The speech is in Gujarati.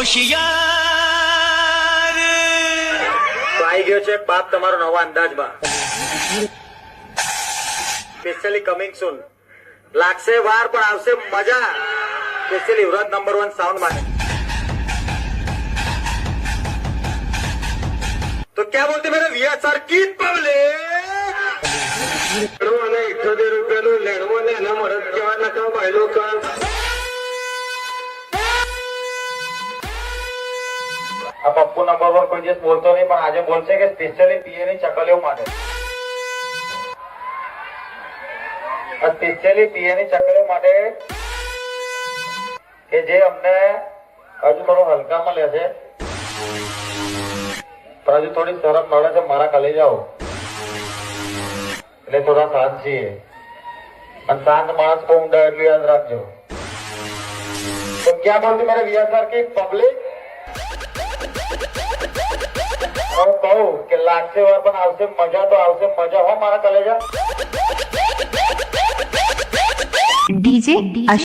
હોશિયાર તો આવી ગયો છે બાપ તમારો નવા અંદાજમાં સ્પેશિયલી કમિંગ સૂન લાગશે વાર પણ આવશે મજા સ્પેશિયલી વ્રત નંબર 1 સાઉન્ડ માટે तो क्या बोलते मेरे वीआर सर की पब्लिक અને 78 રૂપિયાનું લેણવો ને એના મરદ કેવા નકા ભાઈલો કામ આ પપ્પુ નંબર 1 કોઈ દિવસ બોલતો નહીં પણ આજે બોલશે કે સ્પેશિયલી પીએ ની ચકલીઓ માટે સ્પેશિયલી પીએ ની ચકલીઓ માટે કે જે અમને હજુ થોડો હલકામાં લે છે પણ હજુ થોડી શરમ મળે છે મારા કલેજાઓ એટલે થોડા શાંત છીએ અને શાંત માણસ को ઊંડા એટલું યાદ રાખજો તો क्या बोलती मेरे वीआर सर की पब्लिक હું કહું કે લાગશે વાર પણ આવશે મજા તો આવશે મજા હો મારા કલેજા DJ